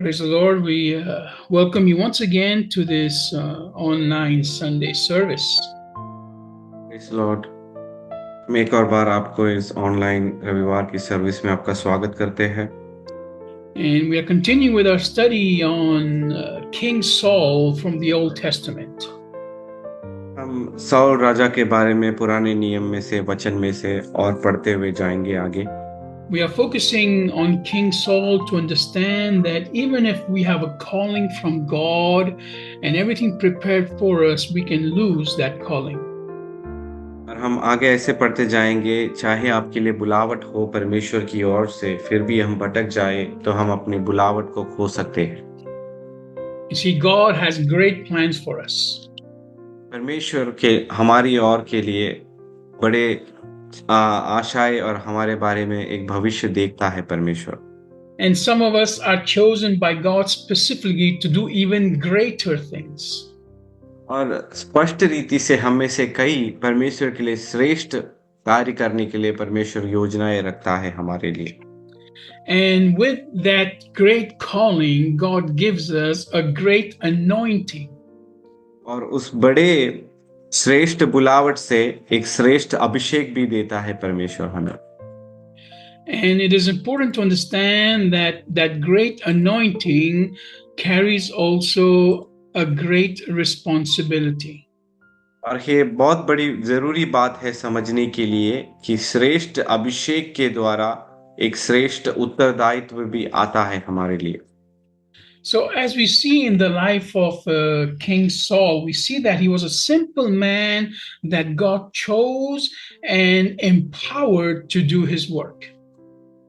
Praise the Lord. We welcome you once again to this online Sunday service. Praise Lord. हम एक और बार आपको इस ऑनलाइन रविवार की सर्विस में आपका स्वागत करते हैं। And we are continuing with our study on King Saul from the Old Testament. हम साउल राजा के बारे में पुराने नियम में से वचन में से और पढ़ते हुए जाएंगे आगे। We are focusing on King Saul to understand that even if we have a calling from God and everything prepared for us, we can lose that calling. और हम आगे ऐसे पढ़ते जाएंगे, चाहे आपके लिए बुलावट हो परमेश्वर की ओर से, फिर भी हम भटक जाए तो हम अपनी बुलावट को खो सकते हैं। You see, God has great plans for us. परमेश्वर के हमारी ओर के लिए बड़े आशाएं और हमारे बारे में एक भविष्य देखता है परमेश्वर। And some of us are chosen by God specifically to do even greater things. और स्पष्ट रीति से हम में से कई परमेश्वर के लिए श्रेष्ठ कार्य करने के लिए परमेश्वर योजनाएं रखता है हमारे लिए। And with that great calling, God gives us a great anointing. और उस बड़े श्रेष्ठ बुलावट से एक श्रेष्ठ अभिषेक भी देता है परमेश्वर हमें। And it is important to understand that that great anointing carries also a great responsibility. और ये बहुत बड़ी जरूरी बात है समझने के लिए कि श्रेष्ठ अभिषेक के द्वारा एक श्रेष्ठ उत्तरदायित्व भी आता है हमारे लिए। So, as we see in the life of King Saul, we see that he was a simple man that God chose and empowered to do his work.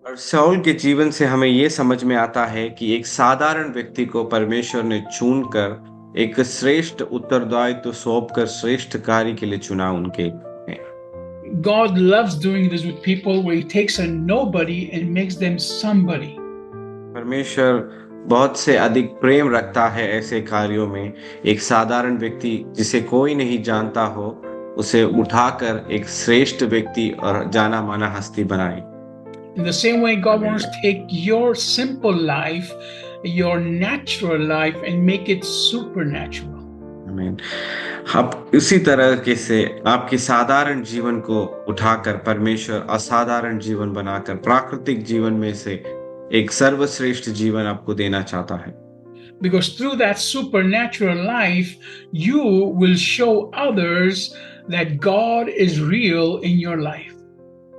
और शाऊल के जीवन से हमें ये समझ में आता है कि एक साधारण व्यक्ति को परमेश्वर ने चुनकर एक श्रेष्ठ उत्तरदायित्व सौंपकर श्रेष्ठ कार्य के लिए चुना उनके। God loves doing this with people where he takes a nobody and makes them somebody. परमेश्वर बहुत से अधिक प्रेम रखता है ऐसे कार्यों में, एक साधारण व्यक्ति जिसे कोई नहीं जानता हो उसे उठाकर एक श्रेष्ठ व्यक्ति और जाना माना हस्ती बनाए। In the same way, God wants to take your simple life, your natural life, and make it supernatural. आमीन। आप इसी तरह से आपके साधारण जीवन को उठाकर परमेश्वर असाधारण जीवन बनाकर प्राकृतिक जीवन में से एक सर्वश्रेष्ठ जीवन आपको देना चाहता है। Because through that supernatural life, you will show others that God is real in your life.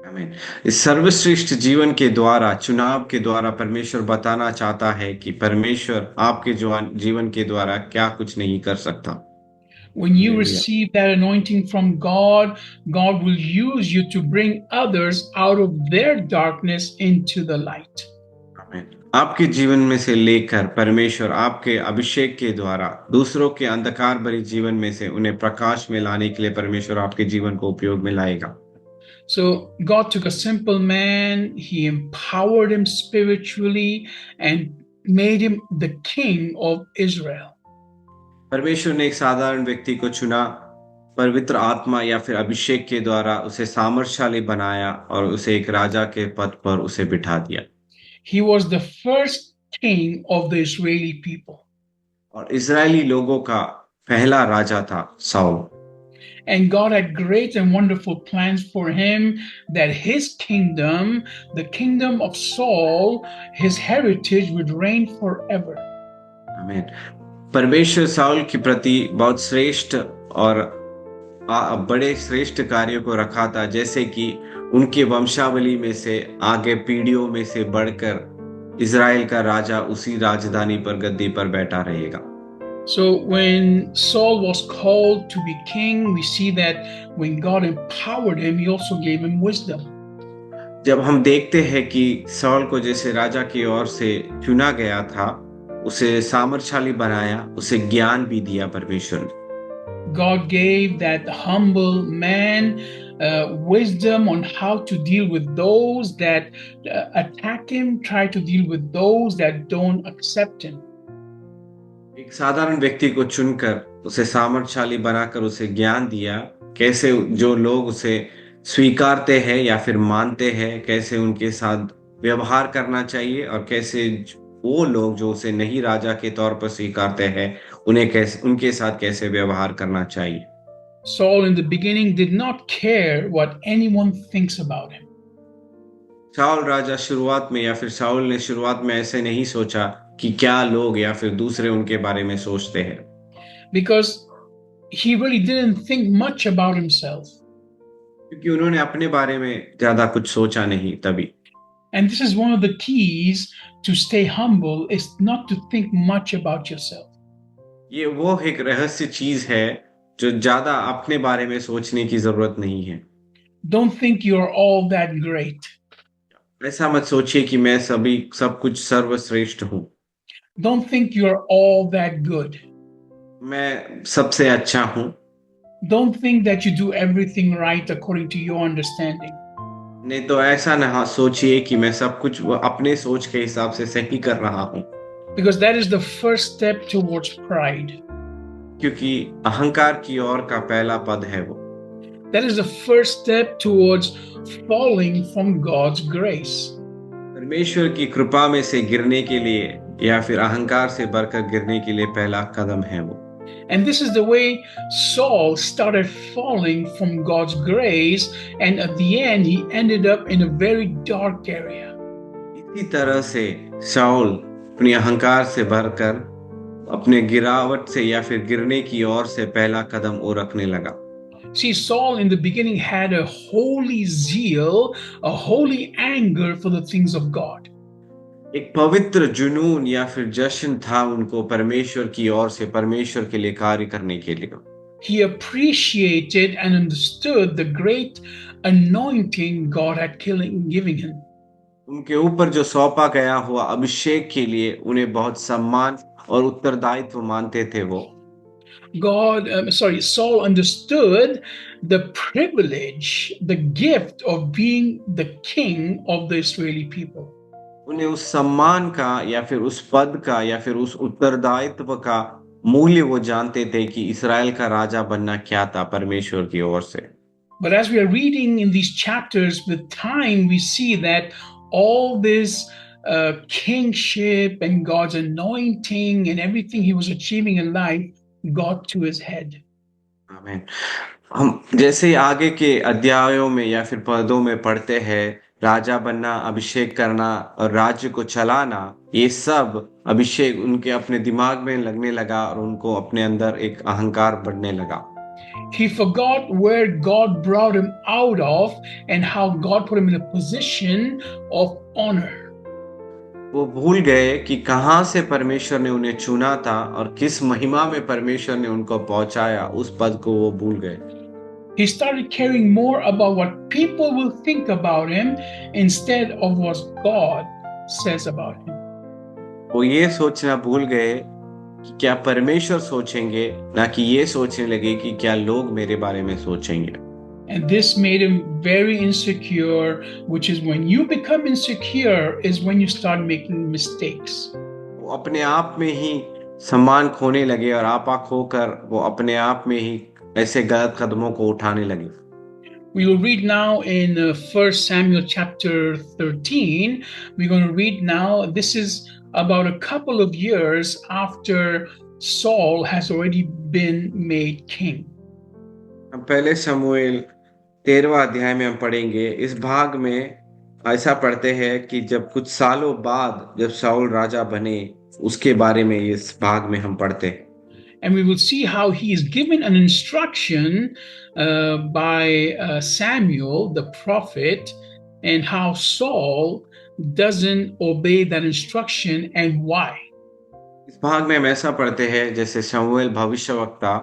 आमीन। इस सर्वश्रेष्ठ जीवन के द्वारा चुनाव के द्वारा परमेश्वर बताना चाहता है कि परमेश्वर आपके जीवन के द्वारा क्या कुछ नहीं कर सकता। When you receive that anointing from God, God will use you to bring others out of their darkness into the light. आमीन। आपके जीवन में से लेकर परमेश्वर आपके अभिषेक के द्वारा दूसरों के अंधकार भरे जीवन में से उन्हें प्रकाश में लाने के लिए परमेश्वर आपके जीवन को उपयोग में लाएगा। So God took a simple man, he empowered him spiritually and made him the king of Israel. परमेश्वर ने एक साधारण व्यक्ति को चुना, पवित्र आत्मा या फिर अभिषेक के द्वारा उसे सामर्थशाली बनाया और उसे एक राजा के पद पर उसे बिठा दिया। He was the first king of the Israeli people. और इजरायली लोगों का पहला राजा था Saul. And God had great and wonderful plans for him, that his kingdom, the kingdom of Saul, his heritage would reign forever. आमीन। परमेश्वर Saul के प्रति बहुत श्रेष्ठ और बड़े श्रेष्ठ कार्यों को रखा था, जैसे कि उनके वंशावली में से आगे पीढ़ियों में से बढ़कर इजराइल का राजा उसी राजधानी पर गद्दी पर बैठा रहेगा। So when Saul was called to be king, we see that when God empowered him, he also gave him wisdom. जब हम देखते हैं कि साउल को जैसे राजा की ओर से चुना गया था, उसे सामर्थशाली बनाया, उसे ज्ञान भी दिया परमेश्वर ने। God gave that humble man wisdom on how to deal with those that attack him, try to deal with those that don't accept him. एक साधारण व्यक्ति को चुनकर उसे सामर्थशाली बनाकर उसे ज्ञान दिया, कैसे जो लोग उसे स्वीकारते हैं या फिर मानते हैं, कैसे उनके साथ व्यवहार करना चाहिए और कैसे वो लोग जो उसे नहीं राजा के तौर पर स्वीकारते हैं, उनके साथ कैसे व्यवहार करना चाहिए। Saul in the beginning did not care what anyone thinks about him. शाऊल राजा शुरुआत में या फिर शाऊल ने शुरुआत में ऐसे नहीं सोचा कि क्या लोग या फिर दूसरे उनके बारे में सोचते हैं, Because he really didn't think much about himself. क्योंकि उन्होंने अपने बारे में ज्यादा कुछ सोचा नहीं तभी। And this is one of the keys to stay humble is not to think much about yourself. ये वो एक रहस्य चीज है जो ज्यादा अपने बारे में सोचने की जरूरत नहीं है। Don't think you're all that great. ऐसा मत सोचिए कि मैं सब कुछ सर्वश्रेष्ठ हूँ। Don't think you're all that good. मैं सबसे अच्छा हूँ। Don't think that you do everything right according to your understanding. नहीं तो ऐसा ना सोचिए कि मैं सब कुछ अपने सोच के हिसाब से सही कर रहा हूँ, Because that is the first step towards pride. क्योंकि अहंकार की ओर का पहला पद है वो। That is the first step towards falling from God's grace. परमेश्वर की कृपा में से गिरने के लिए या फिर अहंकार से बढ़कर गिरने के लिए पहला कदम है वो। And this is the way Saul started falling from God's grace, and at the end, he ended up in a very dark area. इसी तरह से शाऊल अपने अहंकार से भरकर अपने गिरावट से या फिर गिरने की ओर से पहला कदम वो रखने लगा। See, Saul in the beginning had a holy zeal, a holy anger for the things of God. एक पवित्र जुनून या फिर जश्न था उनको परमेश्वर की ओर से, परमेश्वर के लिए कार्य करने के लिए। He appreciated and understood the great anointing God had giving him. उनके ऊपर जो सौंपा गया हुआ अभिषेक के लिए उन्हें बहुत सम्मान और उत्तरदायित्व मानते थे वो। Saul understood the privilege, the gift of being the king of the Israeli people. उन्हें उस सम्मान का या फिर उस पद का या फिर उस उत्तरदायित्व का मूल्य वो जानते थे कि इस्राएल का राजा बनना क्या था परमेश्वर की ओर से। But as we are reading in these chapters, with time we see that all this kingship and God's anointing and everything he was achieving in life got to his head. आमीन। हम जैसे ही आगे के अध्यायों में या फिर पदों में पढ़ते हैं, राजा बनना, अभिषेक करना और राज्य को चलाना, ये सब अभिषेक उनके अपने दिमाग में लगने लगा और उनको अपने अंदर एक अहंकार बढ़ने लगा। He forgot where God brought him out of and how God put him in a position of honor. वो भूल गए कि कहाँ से परमेश्वर ने उन्हें चुना था और किस महिमा में परमेश्वर ने उनको पहुंचाया, उस पद को वो भूल गए। He started caring more about what people will think about him instead of what God says about him. वो ये सोचना भूल गए कि क्या परमेश्वर सोचेंगे, ना कि ये सोचने लगे कि क्या लोग मेरे बारे में सोचेंगे। And this made him very insecure, which is when you become insecure is when you start making mistakes. वो अपने आप में ही सम्मान खोने लगे और आपा खोकर वो अपने आप में ही ऐसे गलत कदमों को उठाने लगे। We will read now in 1 Samuel chapter 13. We're going to read now. This is about a couple of years after Saul has already been made king. हम पहले शमूएल 13वां अध्याय में हम पढ़ेंगे। इस भाग में ऐसा पढ़ते हैं कि जब कुछ सालों बाद जब शाऊल राजा बने, उसके बारे में इस भाग में हम पढ़ते हैं। And we will see how he is given an instruction by Samuel, the prophet, and how Saul doesn't obey that instruction and why. इस भाग में हम ऐसा पढ़ते हैं जैसे शमूएल भविष्यवक्ता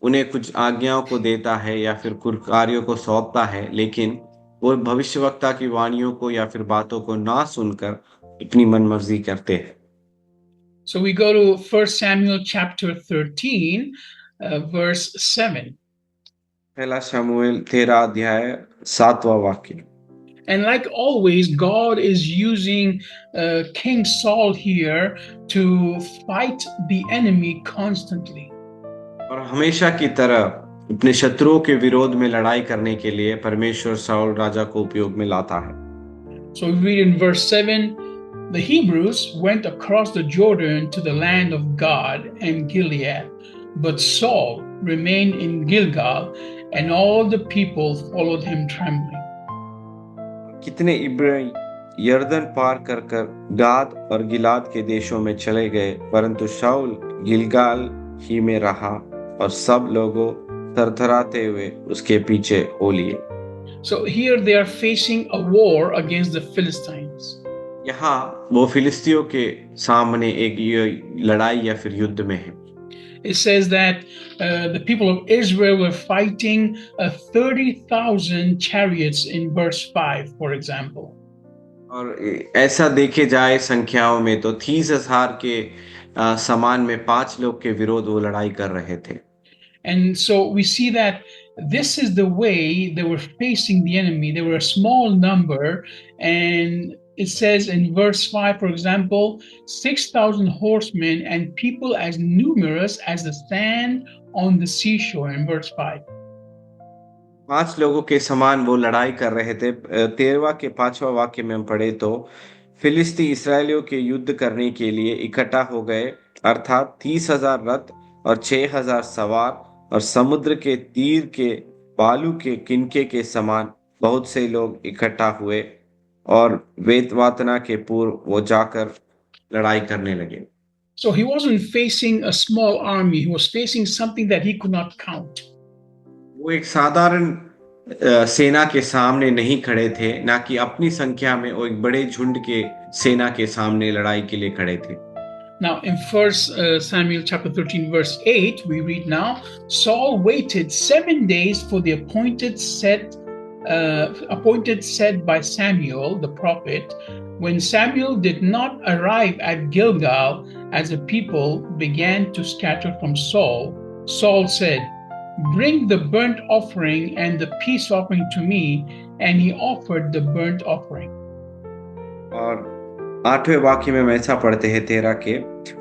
उन्हें कुछ आज्ञाओं को देता है या फिर कुछ कार्यों को सौंपता है, लेकिन वो भविष्यवक्ता की वाणियों को या फिर बातों को ना सुनकर अपनी मनमर्जी करते हैं। So we go to 1 Samuel chapter 13, verse 7. पहला शमूएल 13 अध्याय 7वां वाक्य। And like always, God is using King Saul here to fight the enemy constantly. और हमेशा की तरह अपने शत्रुओं के विरोध में लड़ाई करने के लिए परमेश्वर शाऊल राजा को उपयोग में लाता है। So we read in verse 7, The Hebrews went across the Jordan to the land of God and Gilead, but Saul remained in Gilgal, and all the people followed him trembling. कितने इब्रानी यरदन पार कर कर गाद और गिलाद के देशों में चले गए, परंतु शाऊल गिलगाल ही में रहा और सब लोगों थरथराते हुए उसके पीछे हो लिए। So here they are facing a war against the Philistines. यहाँ वो फिलिस्तियों के सामने एक लड़ाई या फिर युद्ध में है। It says that the people of Israel were fighting 30,000 chariots in verse 5, for example. और ऐसा देखे जाए संख्याओं में तो 30,000 के समान में 5 लोग के विरोध वो लड़ाई कर रहे थे। And so we see that this is the way they were facing the enemy. They were a small number, and it says in verse 5, for example, 6,000 horsemen and people as numerous as the sand on the seashore, in verse 5. 5 लोगों के समान वो लड़ाई कर रहे थे। 13वां के 5वां वाक्य में हम पढ़े तो फिलिस्ती इसराइलियों के युद्ध करने के लिए इकट्ठा हो गए, अर्थात 30,000 रथ और 6,000 सवार और समुद्र के तीर के बालू के किनके के समान बहुत से लोग इकट्ठा हुए और वेतवातना के पूर्व वो जाकर लड़ाई करने लगे। So he wasn't facing a small army, he was facing something that he could not count. वो एक साधारण सेना के सामने नहीं खड़े थे, ना कि अपनी संख्या में वो एक बड़े झुंड के सेना के सामने लड़ाई के लिए खड़े थे। Now, in 1 Samuel chapter 13, verse 8, we read now, Saul waited 7 days for the appointed set by Samuel the prophet. When Samuel did not arrive at Gilgal, as the people began to scatter from Saul, Saul said, "Bring the burnt offering and the peace offering to me," and he offered the burnt offering. और 8वें वाक्य में ऐसा पढ़ते हैं 13 के,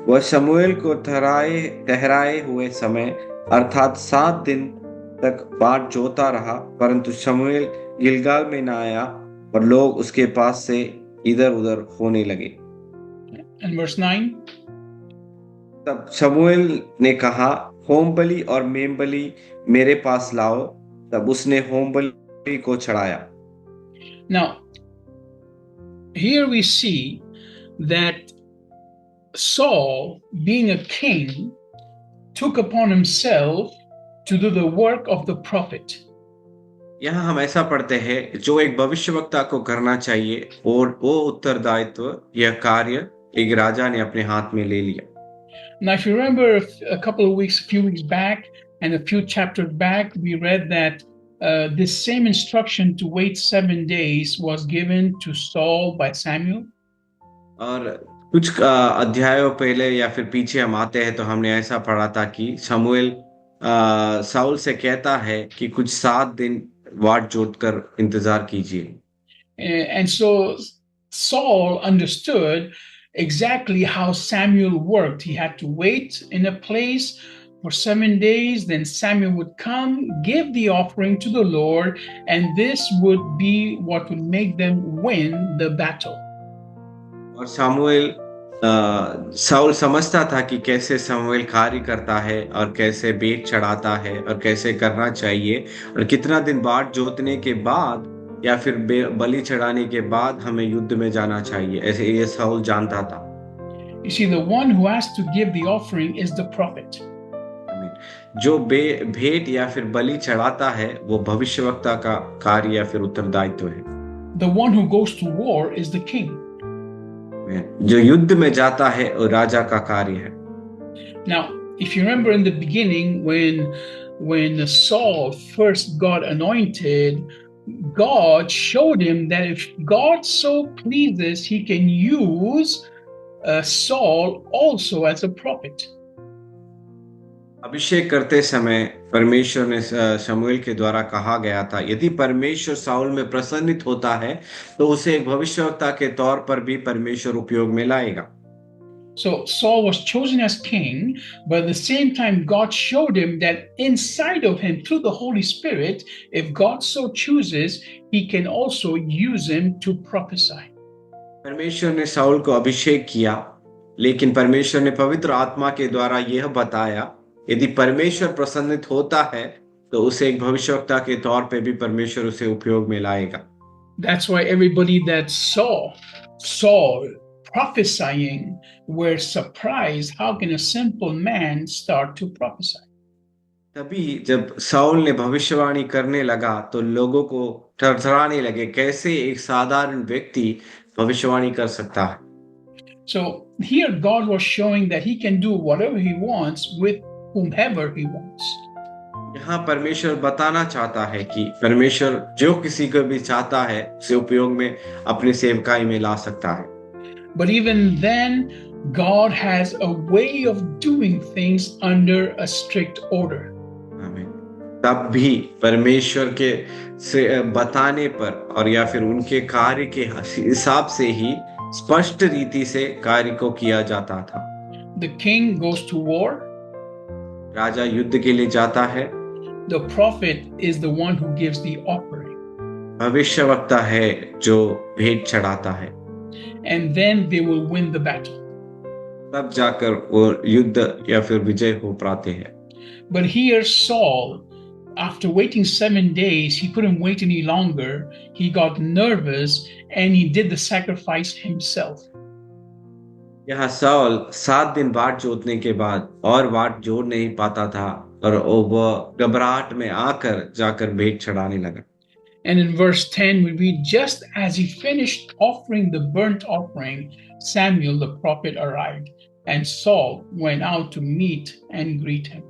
वह शमूएल को ठहराए हुए समय अर्थात 7 दिन तक बाट जोता रहा, परंतु शमूएल गिलगाल में न आया और लोग उसके पास से इधर उधर होने लगे। And verse 9. तब शमूएल ने कहा, होम बलि और मेम बलि मेरे पास लाओ। तब उसने होम बलि को चढ़ाया। Now, here we see that Saul, being a king, took upon himself to do the work of the prophet. यहाँ हम ऐसा पढ़ते हैं, जो एक भविष्यवक्ता को करना चाहिए और वो उत्तरदायित्व यह कार्य एक राजा ने अपने हाथ में ले लिया। Now, if you remember a few weeks back, and a few chapters back, we read that this same instruction to wait 7 days was given to Saul by Samuel. और कुछ अध्यायों पहले या फिर पीछे हम आते हैं तो हमने ऐसा पढ़ा था कि शमूएल साउल से कहता है कि कुछ 7 दिन वाट जोत कर इंतजार कीजिए। And so Saul understood exactly how Samuel worked. He had to wait in a place for 7 days, then Samuel would come, give the offering to the Lord, and this would be what would make them win the battle. और Saul समझता था कि कैसे शमूएल कार्य करता है और कैसे बेट चढ़ाता है और कैसे करना चाहिए और कितना दिन बाट जोतने के बाद या फिर बलि चढ़ाने के बाद हमें युद्ध में जाना चाहिए, ऐसे ये साउल जानता था। You see, the one who has to give the offering is the prophet. जो भेंट या फिर बलि चढ़ाता है वो भविष्यवक्ता का कार्य या फिर उत्तरदायित्व है। The one who goes to war is the king. जो युद्ध में जाता है वो राजा का कार्य है। Now, if you remember in the beginning, when Saul first got anointed, God showed him that if God so pleases, he can use Saul also as a prophet. अभिषेक करते समय परमेश्वर ने शमूएल के द्वारा कहा गया था, यदि परमेश्वर साउल में प्रसन्नित होता है तो उसे एक भविष्यवक्ता के तौर पर भी परमेश्वर उपयोग में लाएगा। So Saul was chosen as king, but at the same time God showed him that inside of him, through the Holy Spirit, if God so chooses, he can also use him to prophesy. परमेश्वर ने शाऊल को अभिषेक किया, लेकिन परमेश्वर ने पवित्र आत्मा के द्वारा यह बताया, यदि परमेश्वर प्रसन्नित होता है तो उसे एक भविष्यवक्ता के तौर पे भी परमेश्वर उसे उपयोग में लाएगा। That's why everybody that saw Saul prophesying were surprised. How can a simple man start to prophesy? तभी जब शाऊल ने भविष्यवाणी करने लगा तो लोगों को थरथराने लगे, कैसे एक साधारण व्यक्ति भविष्यवाणी कर सकता है। So here God was showing that he can do whatever he wants with whomever he wants. यहाँ परमेश्वर बताना चाहता है कि परमेश्वर जो किसी को भी चाहता है उसे उपयोग में अपनी सेवकाई में ला सकता है। But even then, God has a way of doing things under a strict order. आमीन। तब भी परमेश्वर के से बताने पर और या फिर उनके कार्य के हिसाब से ही स्पष्ट रीति से कार्य को किया जाता था। The king goes to war. राजा युद्ध के लिए जाता है। The prophet is the one who gives the offering. भविष्यवक्ता है जो भेंट चढ़ाता है। And then they will win the battle. तब जाकर वो युद्ध या फिर विजय हो पाते हैं। But here Saul, after waiting 7 days, he couldn't wait any longer. He got nervous and he did the sacrifice himself. यहाँ साउल 7 दिन बाट जोतने के बाद और बाट जोड़ नहीं पाता था और वह घबराहट में आकर जाकर भेंट चढ़ाने लगा। And in verse 10, we read, just as he finished offering the burnt offering, Samuel the prophet arrived, and Saul went out to meet and greet him.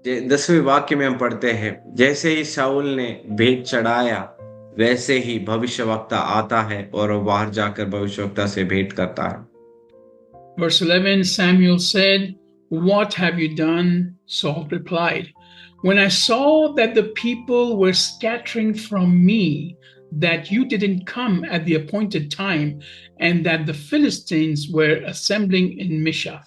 10वें वाक्य में हम पढ़ते हैं, जैसे ही शाऊल ने भेंट चढ़ाया वैसे ही भविष्यवक्ता आता है और वह बाहर जाकर भविष्यवक्ता से भेंट करता है। Verse 11, Samuel said, what have you done? Saul replied, when I saw that the people were scattering from me, that you didn't come at the appointed time, and that the Philistines were assembling in Mishaf.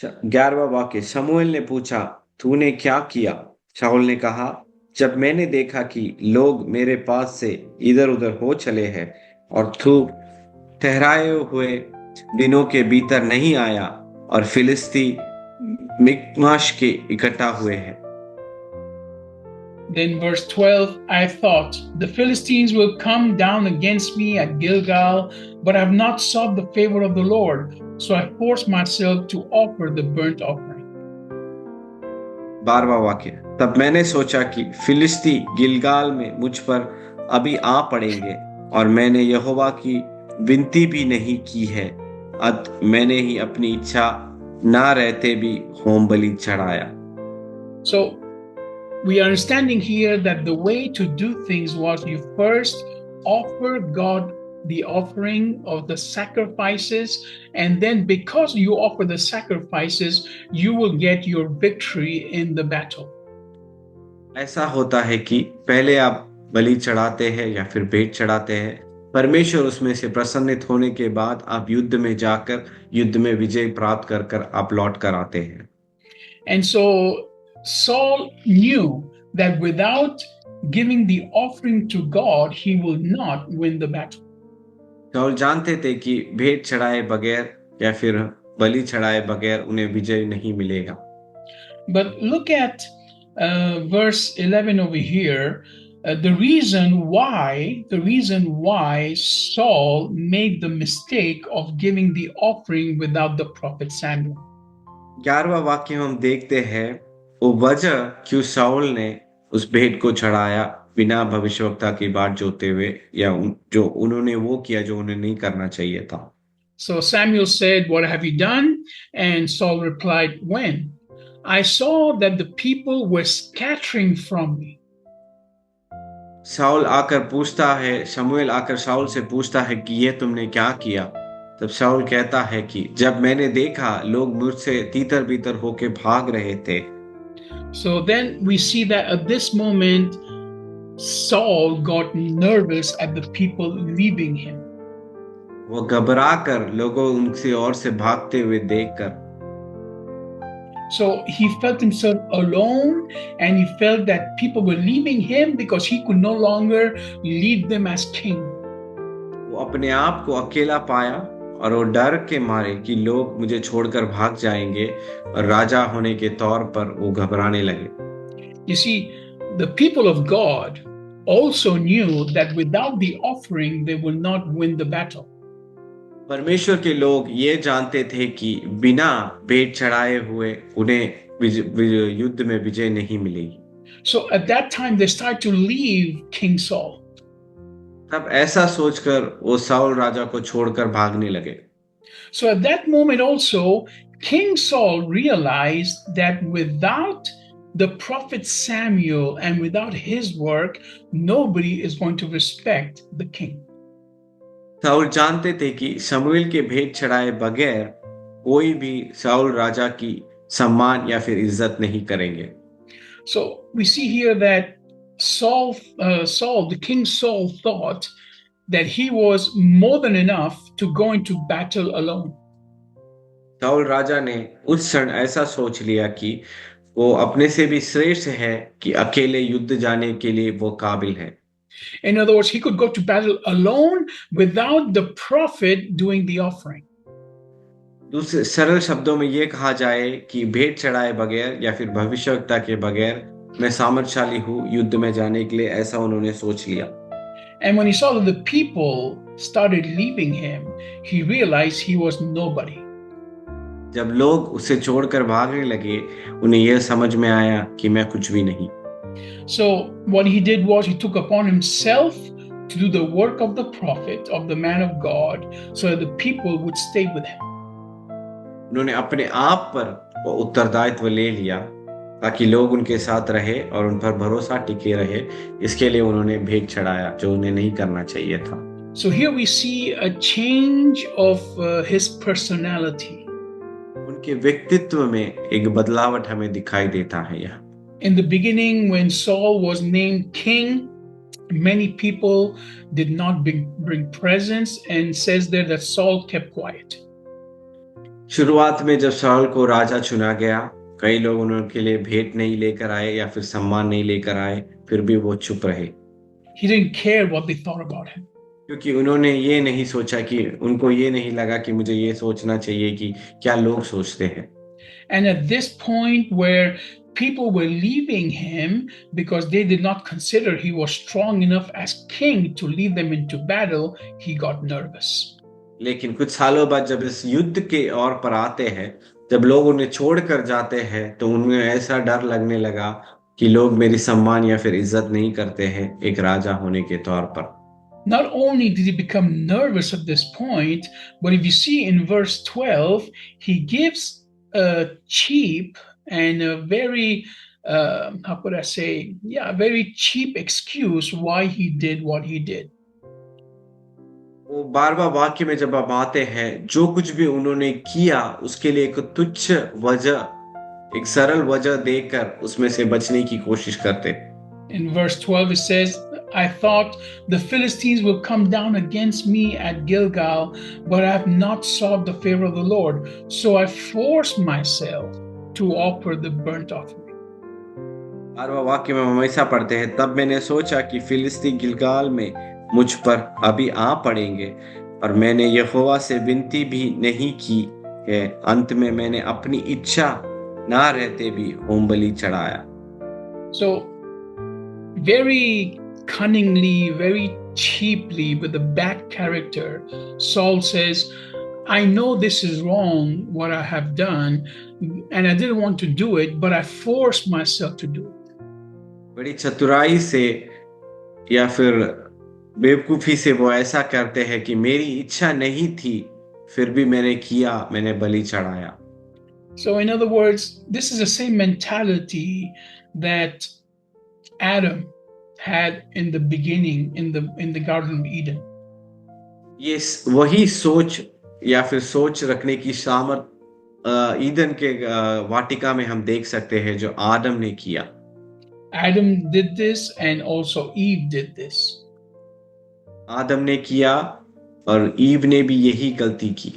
11वां वाक्य, शमूएल ने पूछा, तूने क्या किया? शाऊल ने कहा, जब मैंने देखा कि लोग मेरे पास से इधर उधर हो चले हैं और तू ठहराए हुए दिनों के भीतर नहीं आया और फिलिस्ती मिकमाश के इकट्ठा हुए हैं। Then verse 12, I thought, the Philistines will come down against me at Gilgal, but I have not sought the favor of the Lord, so I forced myself to offer the burnt offering. 12वां वाक्य, तब मैंने सोचा कि फिलिस्ती गिलगाल में मुझ पर अभी आ पड़ेंगे और मैंने यहोवा की विनती भी नहीं की है, अत मैंने ही अपनी इच्छा ना रहते भी होम बलि चढ़ाया। So we are understanding here that the way to do things was you first offer God the offering of the sacrifices, and then because you offer the sacrifices, you will get your victory in the battle. ऐसा होता है कि पहले आप बलि चढ़ाते हैं या फिर भेंट चढ़ाते हैं, परमेश्वर उसमें से प्रसन्नित होने के बाद आप युद्ध में जाकर युद्ध में विजय प्राप्त कर कर आप लौट कर आते हैं। And so Saul knew that without giving the offering to God, he will not win the battle. शाऊल जानते थे कि भेंट चढ़ाए बगैर या फिर बलि चढ़ाए बगैर उन्हें विजय नहीं मिलेगा। But look at verse 11 over here. The reason why Saul made the mistake of giving the offering without the prophet Samuel. 11वां वाक्य हम देखते हैं वो वजह क्यों शाऊल ने उस भेंट को चढ़ाया बिना भविष्यवक्ता की बाट जोते हुए, या जो उन्होंने वो किया जो उन्हें नहीं करना चाहिए था। So Samuel said, what have you done? And Saul replied, when? I saw that the people were scattering from me. शाऊल आकर पूछता है, शमूएल आकर शाऊल से पूछता है कि ये तुमने क्या किया? तब शाऊल कहता है कि जब मैंने देखा लोग मुझसे तीतर बीतर होके भाग रहे थे। So then we see that at this moment Saul got nervous at the people leaving him. वो घबरा कर लोगों उनसे और से भागते हुए देखकर, so he felt himself alone, and he felt that people were leaving him because he could no longer lead them as king. वो अपने आप को अकेला पाया और वो डर के मारे कि लोग मुझे छोड़कर भाग जाएंगे और राजा होने के तौर पर वो घबराने लगे। You see, the people of God also knew that without the offering, they will not win the battle. परमेश्वर के लोग ये जानते थे कि बिना भेंट चढ़ाए हुए उन्हें युद्ध में विजय नहीं मिलेगी। So at that time, they start to leave King Saul. तब ऐसा सोचकर वो साउल राजा को छोड़कर भागने लगे। So at that moment, also, King Saul realized that without the prophet Samuel and without his work, nobody is going to respect the king. Saul जानते थे कि शमूएल के भेंट चढ़ाए बगैर कोई भी साउल राजा की सम्मान या फिर इज्जत नहीं करेंगे। So we see here that Saul, the king Saul, thought that he was more than enough to go into battle alone. Saul राजा ने उस क्षण ऐसा सोच लिया कि वो अपने से भी श्रेष्ठ है कि अकेले युद्ध जाने के लिए वो काबिल है। In other words, he could go to battle alone without the prophet doing the offering. दूसरे सरल शब्दों में ये कहा जाए कि भेंट चढ़ाए बगैर या फिर भविष्यवक्ता के बगैर मैं सामर्थ्यशाली हूँ युद्ध में जाने के लिए, ऐसा उन्होंने सोच लिया। And when he saw that the people started leaving him, he realized he was nobody. जब लोग उसे छोड़कर भागने लगे, उन्हें यह समझ में आया कि मैं कुछ भी नहीं। So what he did was he took upon himself to do the work of the prophet, of the man of God, so that the people would stay with him. उन्होंने अपने आप पर वो उत्तरदायित्व ले लिया ताकि लोग उनके साथ रहे और उन पर भरोसा टिके रहे। इसके लिए उन्होंने भेंट चढ़ाया जो उन्हें नहीं करना चाहिए था। So here we see a change of his personality. उनके व्यक्तित्व में एक बदलावट हमें दिखाई देता है यहाँ। In the beginning, when Saul was named king, many people did not bring presents, and says there that Saul kept quiet. शुरुआत में जब साउल को राजा चुना गया, कई लोग उनके लिए भेंट नहीं लेकर आए या फिर सम्मान नहीं लेकर आए, फिर भी वो चुप रहे। He didn't care what they thought about him. क्योंकि उन्होंने ये नहीं सोचा कि उनको ये नहीं लगा कि मुझे ये सोचना चाहिए कि क्या लोग सोचते हैं। And at this point where people were leaving him because they did not consider he was strong enough as king to lead them into battle, he got nervous. लेकिन कुछ सालों बाद जब इस युद्ध के ओर पर आते हैं, जब लोग उन्हें छोड़कर जाते हैं, तो उन्हें ऐसा डर लगने लगा कि लोग मेरी सम्मान या फिर इज्जत नहीं करते हैं एक राजा होने के तौर पर। Not only did he become nervous at this point, but if you see in verse 12, he gives a cheap and a very, how could I say, yeah, a very cheap excuse why he did what he did. वो 12वां वाक्य में जब आप आते हैं, जो कुछ भी उन्होंने किया उसके लिए एक तुच्छ वजह, एक सरल वजह देकर उसमें से बचने की कोशिश करते। In verse 12 it says, I thought the Philistines will come down against me at Gilgal, but I have not sought the favor of the Lord, so I forced myself to offer the burnt offering. 12वां वाक्य में हम ऐसा पढ़ते हैं, तब मैंने सोचा कि फिलिस्ती गिलगाल में मुझ पर अभी आ पड़ेंगे, और मैंने यहोवा से विनती भी नहीं की है। अंत में मैंने अपनी इच्छा ना रहते भी होम बलि चढ़ाया। So very cunningly, very cheaply, with a bad character, Saul says, I know this is wrong what I have done, and I didn't want to do it, but I forced myself to do it. बड़ी चतुराई से या फिर बेवकूफी से वो ऐसा करते हैं कि मेरी इच्छा नहीं थी, फिर भी मैंने किया, मैंने बलि चढ़ाया। So in other words, this is the same mentality that Adam had in the beginning in the Garden of Eden. ये वही सोच या फिर सोच रखने की सामर्थ ईदन के वाटिका में हम देख सकते हैं जो आदम ने किया। Adam did this and also Eve did this. आदम ने किया और ईव ने भी यही गलती की।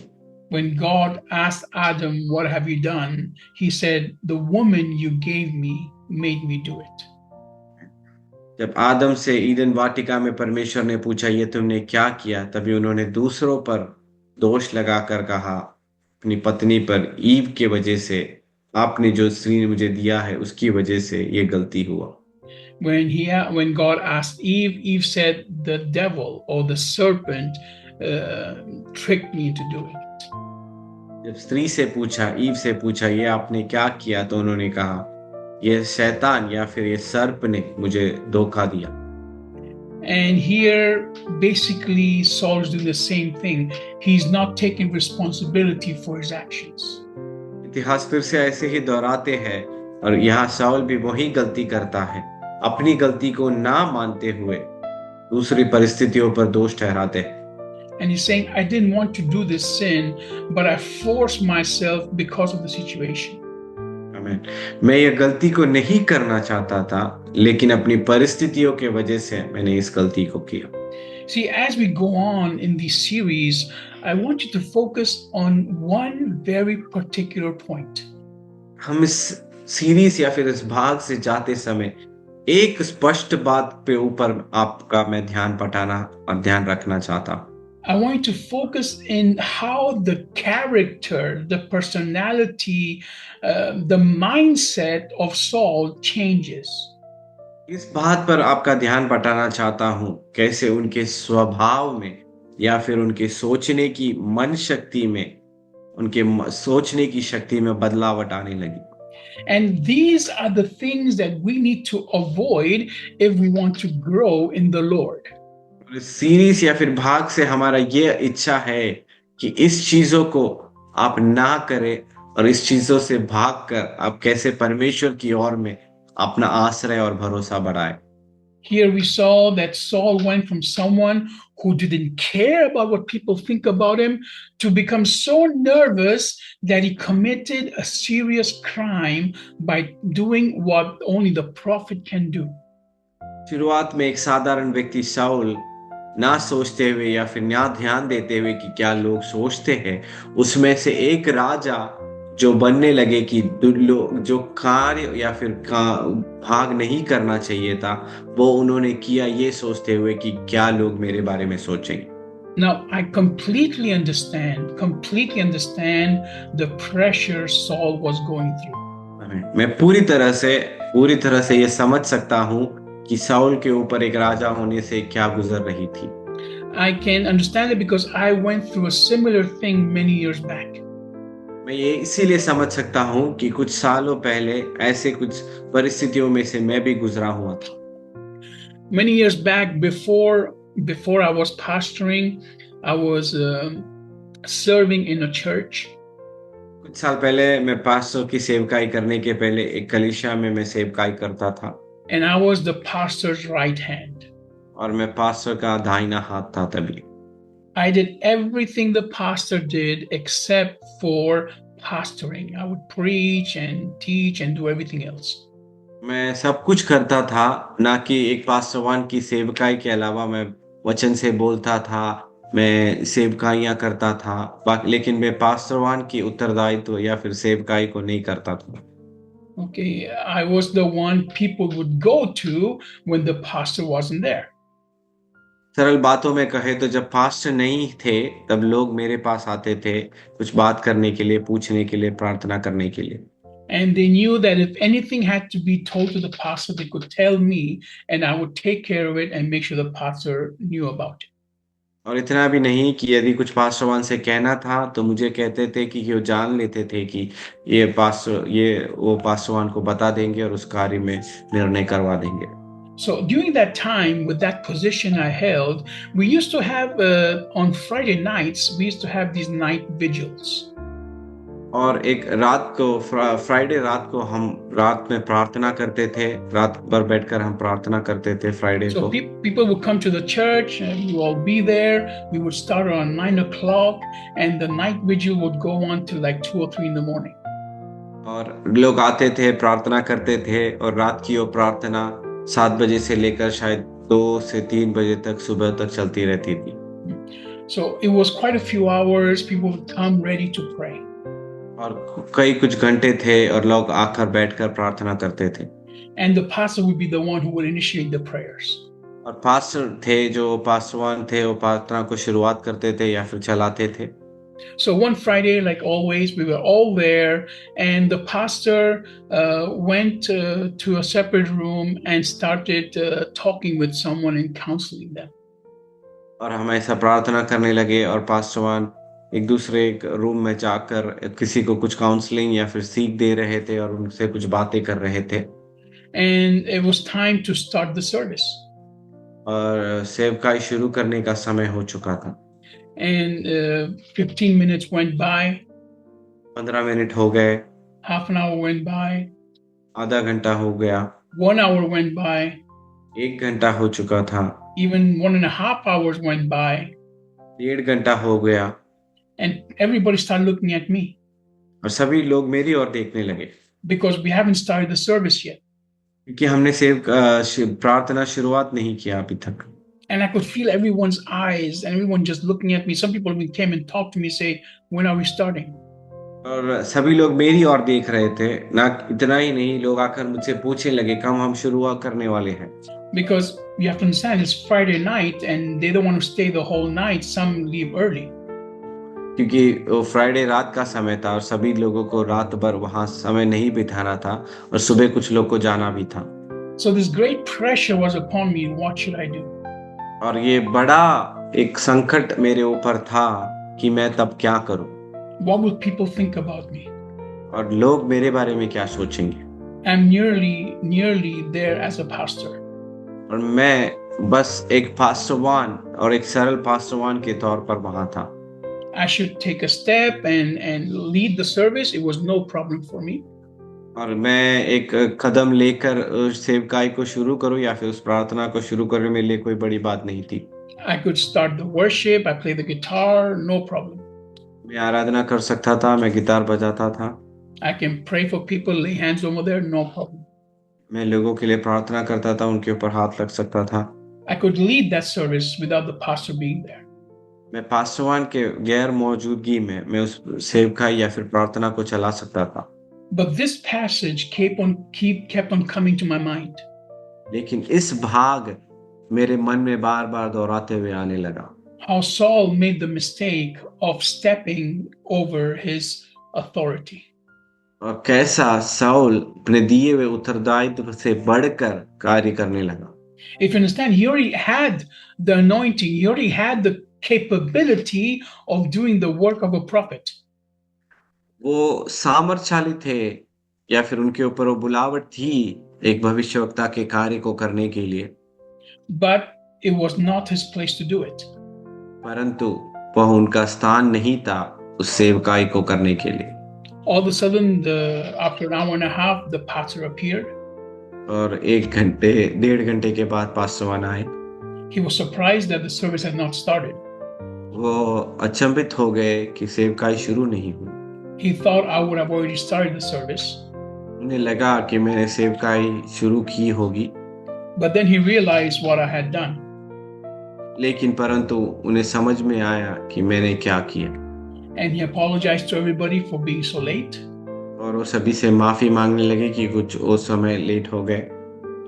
When God asked Adam, what have you done? He said, the woman you gave me made me do it. जब आदम से ईदन वाटिका में परमेश्वर ने पूछा ये तुमने क्या किया, तभी उन्होंने दूसरों पर दोष लगाकर कहा, अपनी पत्नी पर, ईव के वजह से, आपने जो स्त्री मुझे दिया है उसकी वजह से ये गलती हुआ। When God asked Eve, Eve said, "The devil or the serpent tricked me into doing it." जब स्त्री से पूछा, ईव से पूछा ये आपने क्या किया, तो उन्होंने कहा ये शैतान या फिर ये सर्प ने मुझे धोखा दिया। And here, basically, Saul is doing the same thing. He's not taking responsibility for his actions. इतिहास फिर से ऐसे ही दोहराते हैं और यहाँ शाऊल भी वही गलती करता है, अपनी गलती को ना मानते हुए दूसरी परिस्थितियों पर दोष ठहराते हैं। And he's saying, I didn't want to do this sin, but I forced myself because of the situation. आमीन। मैं ये गलती को नहीं करना चाहता था, लेकिन अपनी परिस्थितियों के वजह से मैंने इस गलती को किया। See, as we go on in this series, I want you to focus on one very particular point. हम इस सीरीज या फिर इस भाग से जाते समय एक स्पष्ट बात पे ऊपर आपका मैं ध्यान पटाना और ध्यान रखना चाहता हूं। I want you to focus in how the character, the personality, the mindset of Saul changes. इस बात पर आपका ध्यान बटाना चाहता हूं, कैसे उनके स्वभाव में या फिर उनके सोचने की मन शक्ति में, उनके सोचने की शक्ति में बदलाव आने लगी। And these are the things that we need to avoid if we want to grow in the Lord. इस सीरीज या फिर भाग से हमारा ये इच्छा है कि इस चीजों को आप ना करें और इस चीजों से भागकर आप कैसे परमेश्वर की ओर में अपना आश्रय और भरोसा बढ़ाए। Here we saw that Saul went from someone who didn't care about what people think about him to become so nervous that he committed a serious crime by doing what only the prophet can do. शुरुआत में एक साधारण व्यक्ति शाऊल, ना सोचते हुए या फिर ना ध्यान देते हुए कि क्या लोग सोचते हैं, उसमें से एक राजा जो बनने लगे कि जो कार्य या फिर भाग नहीं करना चाहिए था, वो उन्होंने किया ये सोचते हुए कि क्या लोग मेरे बारे में सोचेंगे। Now, I completely understand the pressure Saul was going through. मैं पूरी तरह से ये समझ सकता हूँ कि शाऊल के ऊपर एक राजा होने से क्या गुजर रही थी। I can understand it because I went through a similar thing many years back. मैं ये इसीलिए समझ सकता हूँ कि कुछ सालों पहले ऐसे कुछ परिस्थितियों में से मैं भी गुजरा हुआ था। Many years back, before I was pastoring, I was serving in a church. कुछ साल पहले मैं पास्टर की सेवकाई करने के पहले एक कलीसिया में मैं सेवकाई करता था। And I was the pastor's right hand. और मैं पास्टर का दाहिना हाथ था तभी। I did everything the pastor did except for pastoring. I would preach and teach and do everything else. मैं सब कुछ करता था, ना कि एक पास्टरवान की सेवकाई के अलावा मैं वचन से बोलता था, मैं सेवकाइयाँ करता था, लेकिन मैं पास्टरवान की उत्तरदायित्व या फिर सेवकाई को नहीं करता था। Okay, I was the one people would go to when the pastor wasn't there. सरल बातों में कहे तो जब पास्टर नहीं थे तब लोग मेरे पास आते थे कुछ बात करने के लिए, पूछने के लिए, प्रार्थना करने के लिए। And they knew that if anything had to be told to the pastor, they could tell me and I would take care of it and make sure the pastor knew about it. और इतना भी नहीं कि यदि कुछ पास्टरवान से कहना था तो मुझे कहते थे कि वो जान लेते थे कि ये वो पास्टरवान को बता देंगे और उस कार्य में निर्णय करवा देंगे। So during that time, with that position I held, we used to have on Friday nights, we used to have these night vigils. और एक रात को फ्राइडे रात को हम रात में प्रार्थना करते थे, रात भर बैठकर हम प्रार्थना करते थे फ्राइडे को। So people would come to the church and you all be there. We would start around 9 o'clock and the night vigil would go on till like 2 or 3 in the morning. और लोग आते थे, प्रार्थना करते थे और रात की वो प्रार्थना 7 बजे से लेकर शायद 2 से 3 बजे तक सुबह तक चलती रहती थी। So it was quite a few hours. People would come ready to pray. और कई कुछ घंटे थे और लोग आकर बैठकर प्रार्थना करते थे। and the pastor would be the one who would initiate the prayers. और पास्टर थे, जो पासवान थे, वो प्रार्थना को शुरुआत करते थे या फिर चलाते थे। So one Friday, like always, we were all there, and the pastor went to a separate room and started talking with someone and counseling them. और हम ऐसा प्रार्थना करने लगे और पास्टरवान एक दूसरे रूम में जाकर किसी को कुछ काउंसलिंग या फिर सीख दे रहे थे और उनसे कुछ बातें कर रहे थे। And it was time to start the service. और सेवकाई शुरू करने का समय हो चुका था। And 15 minutes went by. 15 minute हो गए। Half an hour went by. आधा घंटा हो गया। 1 hour went by. 1 घंटा हो चुका था। Even 1.5 hours went by. 1.5 घंटा हो गया। And everybody started looking at me. और सभी लोग मेरी ओर देखने लगे। Because we haven't started the service yet. क्योंकि हमने प्रार्थना शुरुआत नहीं किया अभी तक। And I could feel everyone's eyes and everyone just looking at me. Some people even came and talked to me, say, "When are we starting?" और सभी लोग मेरी ओर देख रहे थे। ना इतना ही नहीं, लोग आकर मुझसे पूछने लगे कब हम शुरुआत करने वाले हैं। Because you have to understand, it's Friday night and they don't want to stay the whole night. Some leave early. क्योंकि वो फ्राइडे रात का समय था और सभी लोगों को रात भर वहां समय नहीं बिताना था और सुबह कुछ लोग को जाना भी था। So this great pressure was upon me. What should I do? और ये बड़ा एक संकट मेरे ऊपर था कि मैं तब क्या करूं। What will people think about me? और लोग मेरे बारे में क्या सोचेंगे। I'm nearly there as a pastor. और मैं बस एक पास्टरवान और एक सरल पास्टरवान के तौर पर वहां था। I should take a step and lead the service. It was no problem for me. और मैं एक कदम लेकर सेवकाई को शुरू करूं या फिर उस प्रार्थना को शुरू करने मेरे लिए कोई बड़ी बात नहीं थी। I could start the worship. I play the guitar. No problem. मैं आराधना कर सकता था, मैं गिटार बजाता था। I can pray for people, lay hands over there. No problem. मैं लोगों के लिए प्रार्थना करता था, उनके ऊपर हाथ लग सकता था। I could lead that service without the pastor being there. मैं पास्टरवान के गैर मौजूदगी में मैं उस सेवकाई या फिर प्रार्थना को चला सकता था। But this passage kept on coming to my mind. लेकिन इस भाग मेरे मन में बार-बार दोहराते हुए आने लगा। How Saul made the mistake of stepping over his authority. और कैसा साउल अपने दिए हुए उत्तरदायित्व से बढ़कर कार्य करने लगा। If you understand, he already had the anointing. He already had the capability of doing the work of a prophet. वो सामर्थशाली थे या फिर उनके ऊपर वो बुलावट थी एक भविष्यवक्ता के कार्य को करने के लिए। But it was not his place to do it. परंतु वह उनका स्थान नहीं था उस सेवकाई को करने के लिए। All of a sudden, after an hour and a half, the pastor appeared. और 1.5 घंटे के बाद पास्टरवान आए। He was surprised that the service had not started. वो अचंभित हो गए कि सेवकाई शुरू नहीं हुई। He thought I would have already started the service. उन्हें लगा कि मैंने सेवकाई शुरू की होगी। But then he realized what I had done. लेकिन परंतु उन्हें समझ में आया कि मैंने क्या किया। And he apologized to everybody for being so late. और वो सभी से माफी मांगने लगे कि कुछ उस समय लेट हो गए।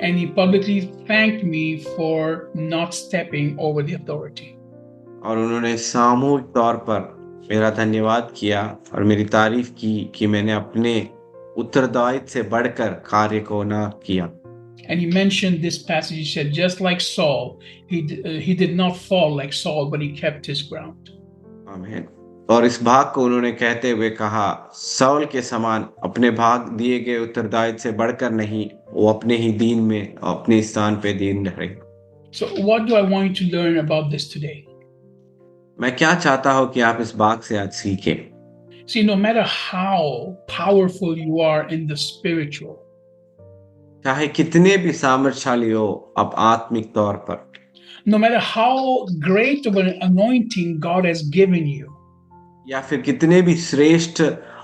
And he publicly thanked me for not stepping over the authority. और उन्होंने सामूहिक तौर पर मेरा धन्यवाद किया और मेरी तारीफ की कि मैंने अपने उत्तरदायित्व से बढ़कर कार्य को ना किया। And he mentioned this passage. He said, just like Saul, he did not fall like Saul, but he kept his ground. आमीन। और इस भाग को उन्होंने कहते हुए कहा, साउल के समान अपने भाग दिए गए उत्तरदायित्व से बढ़कर नहीं, वो अपने ही दीन में अपने स्थान पे दीन रहे। So what do I want you to learn about this today? मैं क्या चाहता हूं कि आप इस भाग से आज सीखें। See, no matter how powerful you are in the spiritual, चाहे कितने भी सामर्थशाली हो आप आत्मिक तौर पर, no matter how great of an anointing God has given you, या फिर कितने भी श्रेष्ठ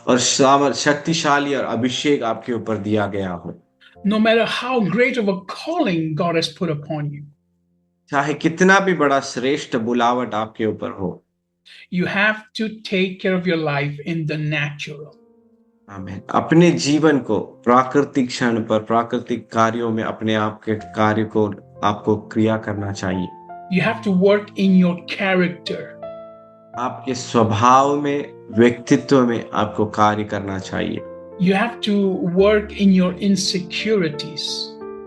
और शक्तिशाली और अभिषेक आपके ऊपर दिया गया हो, no matter how great of a calling God has put upon you, चाहे कितना भी बड़ा श्रेष्ठ बुलावट आपके ऊपर हो, you have to take care of your life in the natural. आमीन। अपने जीवन को प्राकृतिक क्षण पर प्राकृतिक कार्यों में अपने आप के कार्य को आपको क्रिया करना चाहिए। You have to work in your character. आपके स्वभाव में, व्यक्तित्व में आपको कार्य करना चाहिए। You have to work in your insecurities.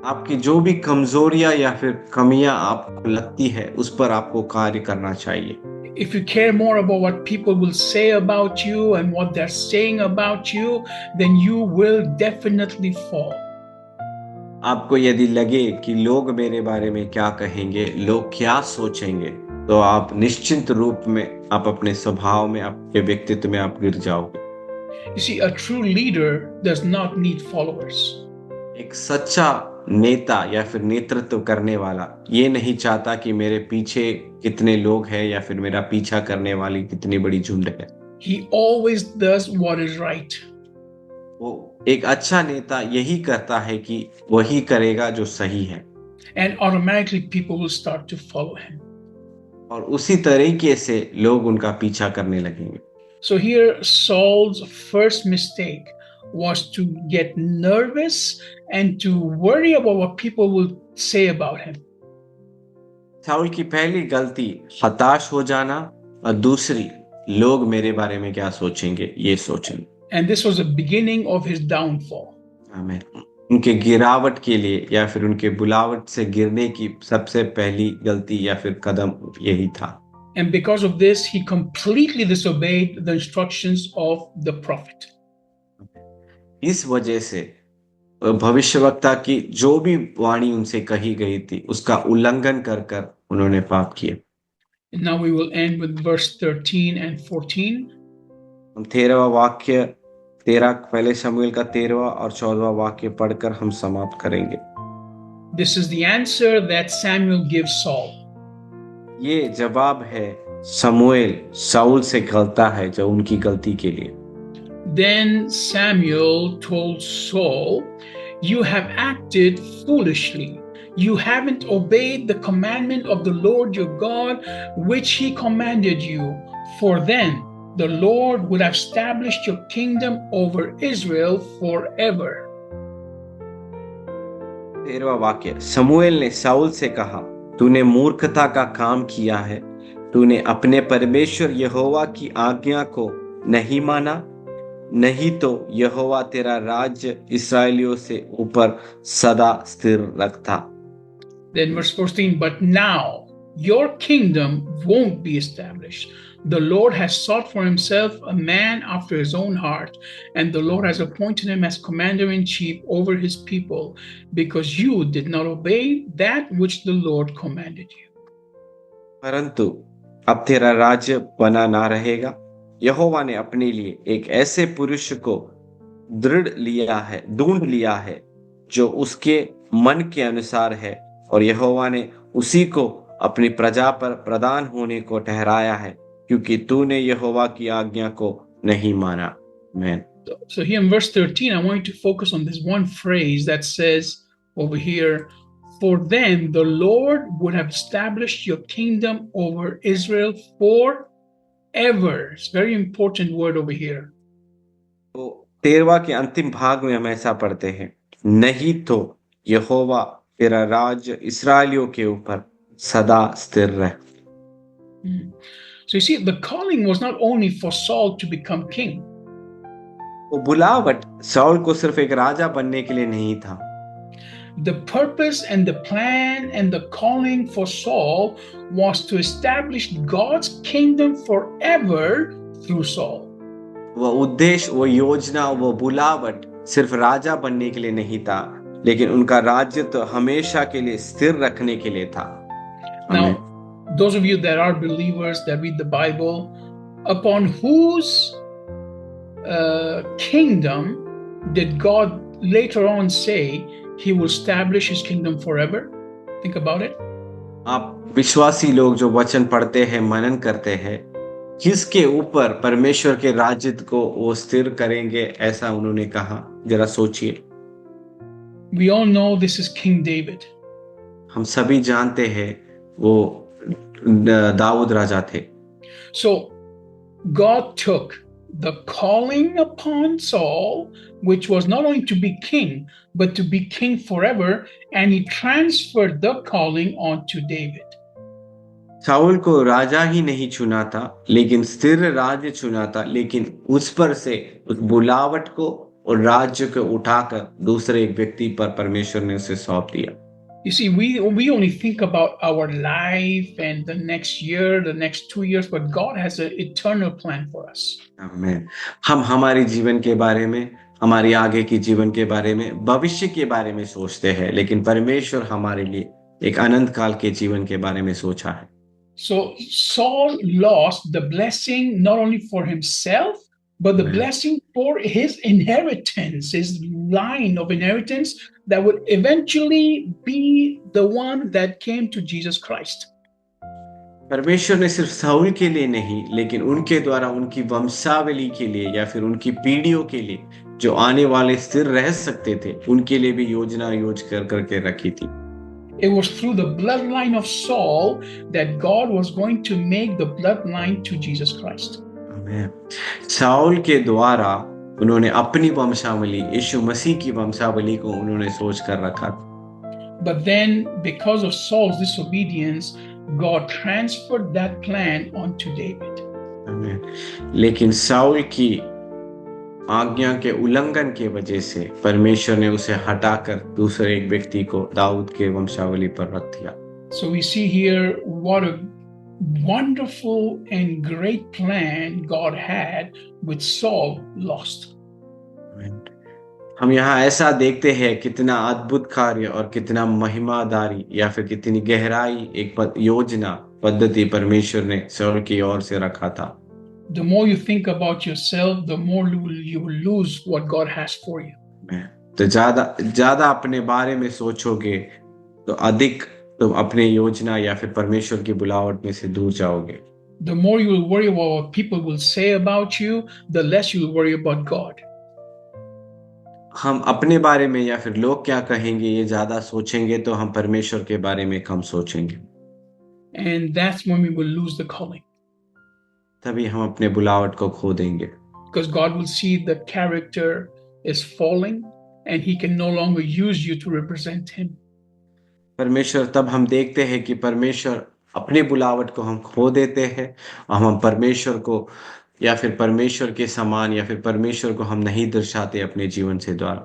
आपकी जो भी कमजोरियां या फिर कमियां आपको लगती है उस पर आपको कार्य करना चाहिए। If you care more about what people will say about you and what they're saying about you, then you will definitely fall. आपको यदि लगे कि लोग मेरे बारे में क्या कहेंगे, लोग क्या सोचेंगे, तो आप निश्चित रूप में आप अपने स्वभाव में, आपके व्यक्तित्व में आप गिर जाओगे। You see, a true leader does not need followers. एक सच्चा नेता या फिर नेतृत्व करने वाला ये नहीं चाहता कि मेरे पीछे कितने लोग हैं या फिर मेरा पीछा करने वाली कितनी बड़ी झुंड है। He always does what is right. वो एक अच्छा नेता यही करता है कि वही करेगा जो सही है, And automatically people will start to follow him. और उसी तरीके से लोग उनका पीछा करने लगेंगे। So here, Saul's first mistake was to get nervous and to worry about what people will say about him. शाऊल की पहली गलती हताश हो जाना और दूसरी लोग मेरे बारे में क्या सोचेंगे ये सोचना। And this was the beginning of his downfall. आमीन। उनके गिरावट के लिए या फिर उनके बुलावट से गिरने की सबसे पहली गलती या फिर कदम यही था। And because of this, he completely disobeyed the instructions of the prophet. इस वजह से भविष्यवक्ता की जो भी वाणी उनसे कही गई थी उसका उल्लंघन कर कर उन्होंने पाप किया। And now we will end with verse 13 and 14. हम 13वां वाक्य 13 पहले शमूएल का 13वां और 14वां वाक्य पढ़कर हम समाप्त करेंगे। This is the answer that Samuel gives Saul. ये जवाब है शमूएल शाऊल से कहता है जो उनकी गलती के लिए। Then Samuel told Saul, "You have acted foolishly. You haven't obeyed the commandment of the Lord your God, which he commanded you. For then the Lord would have established your kingdom over Israel forever." 13वां वाक्य, शमूएल ने शाऊल से कहा, तूने मूर्खता का काम किया है। तूने अपने परमेश्वर यहोवा की आज्ञा को नहीं माना, नहीं तो यहोवा तेरा राज्य इस्राएलियों से ऊपर सदा स्थिर रखता। Then verse 14, "But now your kingdom won't be established. The Lord has sought for himself a man after his own heart, and the Lord has appointed him as commander-in-chief over his people, because you did not obey that which the Lord commanded you." परंतु अब तेरा राज्य बना ना रहेगा। यहोवा ने अपने लिए एक ऐसे पुरुष को ढूंढ लिया है जो उसके मन के अनुसार है, और यहोवा ने उसी को अपनी प्रजा पर प्रधान होने को ठहराया है, क्योंकि तूने यहोवा की आज्ञा को नहीं माना। आमीन। So here in verse 13, I want you to focus on this one phrase that says over here, "For then the Lord would have established your kingdom over Israel forever." It's a very important word over here. तो 13वां के अंतिम भाग में हम ऐसा पढ़ते हैं, नहीं तो यहोवा तेरा राज्य इस्राएलियों के ऊपर सदा स्थिर रहे। So you see, the calling was not only for Saul to become king. वो बुलावट शाऊल को सिर्फ एक राजा बनने के लिए नहीं था। The purpose and the plan and the calling for Saul was to establish God's kingdom forever through Saul. वो उद्देश्य, वो योजना, वो बुलावट सिर्फ राजा बनने के लिए नहीं था, लेकिन उनका राज्य तो हमेशा के लिए स्थिर रखने के लिए था। Now, those of you that are believers that read the Bible, upon whose kingdom did God later on say he will establish his kingdom forever? Think about it. आप विश्वासी लोग जो वचन पढ़ते हैं, मनन करते हैं, किसके ऊपर परमेश्वर के राज्य को वो स्थिर करेंगे ऐसा उन्होंने कहा, जरा सोचिए। We all know this is King David. हम सभी जानते हैं वो दाऊद राजा थे। So God took the calling upon Saul, which was not only to be king, but to be king forever, and he transferred the calling onto David. शाऊल को राजा ही नहीं चुना था, लेकिन स्थिर राज्य चुना था, लेकिन उस पर से उस बुलावट को और राज्य को उठाकर दूसरे एक व्यक्ति पर परमेश्वर ने उसे सौंप दिया। You see, we only think about our life and the next year, the next 2 years, but God has an eternal plan for us. आमीन। हम हमारे जीवन के बारे में, हमारी आगे की जीवन के बारे में, भविष्य के बारे में सोचते हैं, लेकिन परमेश्वर हमारे लिए एक अनंत काल के जीवन के बारे में सोचा है। So Saul lost the blessing not only for himself, but the Amen. blessing for his inheritance, his line of inheritance that would eventually be the one that came to Jesus Christ. परमेश्वर ने सिर्फ शाऊल के लिए नहीं, लेकिन उनके द्वारा उनकी वंशावली के लिए या फिर उनकी पीढ़ियों के लिए जो आने वाले स्थिर रह सकते थे, उनके लिए भी योजना योज कर करके रखी थी। It was through the bloodline of Saul that God was going to make the bloodline to Jesus Christ. आमीन। शाऊल के द्वारा उन्होंने अपनी वंशावली, यीशु मसीह की वंशावली को उन्होंने सोच कर रखा था। But then, because of Saul's disobedience, God transferred that plan onto David. आमीन। लेकिन शाऊल की आज्ञा के उल्लंघन के वजह से परमेश्वर ने उसे हटाकर दूसरे एक व्यक्ति को दाऊद के वंशावली पर रख दिया। So we see here what a wonderful and great plan God had with Saul lost. हम यहाँ ऐसा देखते हैं कितना अद्भुत कार्य और कितना महिमादारी या फिर कितनी गहराई एक योजना पद्धति परमेश्वर ने शाऊल की ओर से रखा था। The more you think about yourself, the more you will lose what God has for you. तो ज्यादा अपने बारे में सोचोगे तो अधिक तुम अपने योजना या फिर परमेश्वर की बुलावट में से दूर जाओगे। The more you will worry about what people will say about you, the less you will worry about God. हम अपने बारे में या फिर लोग क्या कहेंगे ये ज्यादा सोचेंगे तो हम परमेश्वर के बारे में कम सोचेंगे। And that's when we will lose the calling. तभी हम अपने बुलावट को खो देंगे। Because God will see the character is falling and he can no longer use you to represent him. परमेश्वर तब हम देखते हैं कि परमेश्वर अपने बुलावट को हम खो देते हैं और हम परमेश्वर को या फिर परमेश्वर के समान या फिर परमेश्वर को हम नहीं दर्शाते अपने जीवन से द्वारा।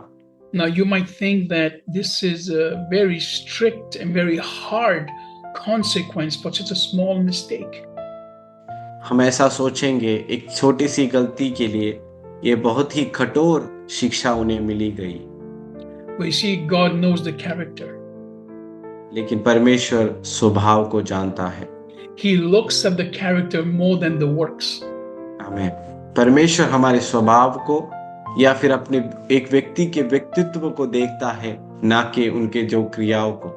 Now you might think that this is a very strict and very hard consequence for such a small mistake. हम ऐसा सोचेंगे एक छोटी सी गलती के लिए ये बहुत ही कठोर शिक्षा उन्हें मिली गई। But you see, God knows the character. लेकिन परमेश्वर स्वभाव को जानता है। He looks at the character more than the works. आमीन। परमेश्वर हमारे स्वभाव को या फिर अपने एक व्यक्ति के व्यक्तित्व को देखता है, ना कि उनके जो क्रियाओं को।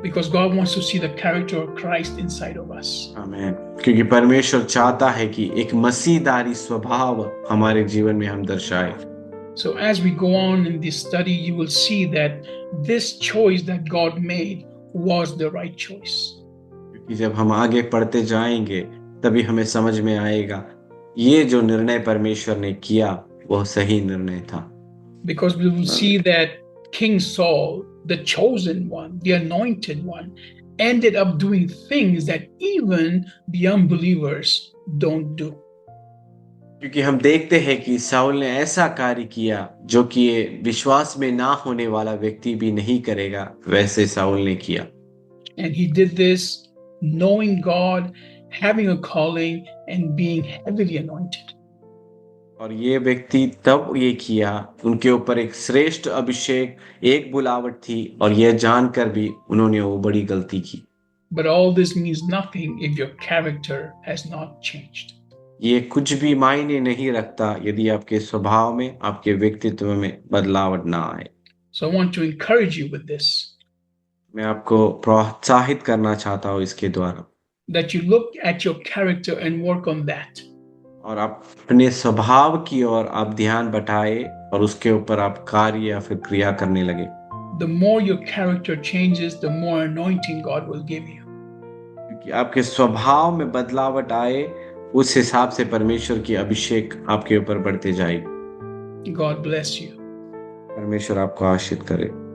Because God wants to see the character of Christ inside of us. आमीन। क्योंकि परमेश्वर चाहता है कि एक मसीहदारी स्वभाव हमारे जीवन में हम दर्शाए। So as we go on in this study, you will see that this choice that God made was the right choice. क्योंकि जब हम आगे पढ़ते जाएंगे तभी हमें समझ में आएगा ये जो निर्णय परमेश्वर ने किया वह सही निर्णय था। Because we will see that King Saul, the chosen one, the anointed one, ended up doing things that even the unbelievers don't do. क्योंकि हम देखते हैं कि शाऊल ने ऐसा कार्य किया जो कि ये विश्वास में ना होने वाला व्यक्ति भी नहीं करेगा, वैसे शाऊल ने किया। And he did this knowing God, having a calling, and being heavily anointed. और ये व्यक्ति तब ये किया, उनके ऊपर एक श्रेष्ठ अभिषेक, एक बुलावट थी और यह जानकर भी उन्होंने वो बड़ी गलती की। But all this means nothing if your character has not changed. ये कुछ भी मायने नहीं रखता यदि आपके स्वभाव में, आपके व्यक्तित्व में बदलाव ना आए। So I want to encourage you with this. मैं आपको प्रोत्साहित करना चाहता हूँ इसके द्वारा that you look at your character and work on that. और आप अपने स्वभाव की ओर आप ध्यान बढ़ाए और उसके ऊपर आप कार्य या फिर क्रिया करने लगे। The more your character changes, the more anointing God will give you. क्योंकि आपके स्वभाव में बदलावट आए उस हिसाब से परमेश्वर की अभिषेक आपके ऊपर बढ़ती जाएगी। God bless you. परमेश्वर आपको आशीष करे।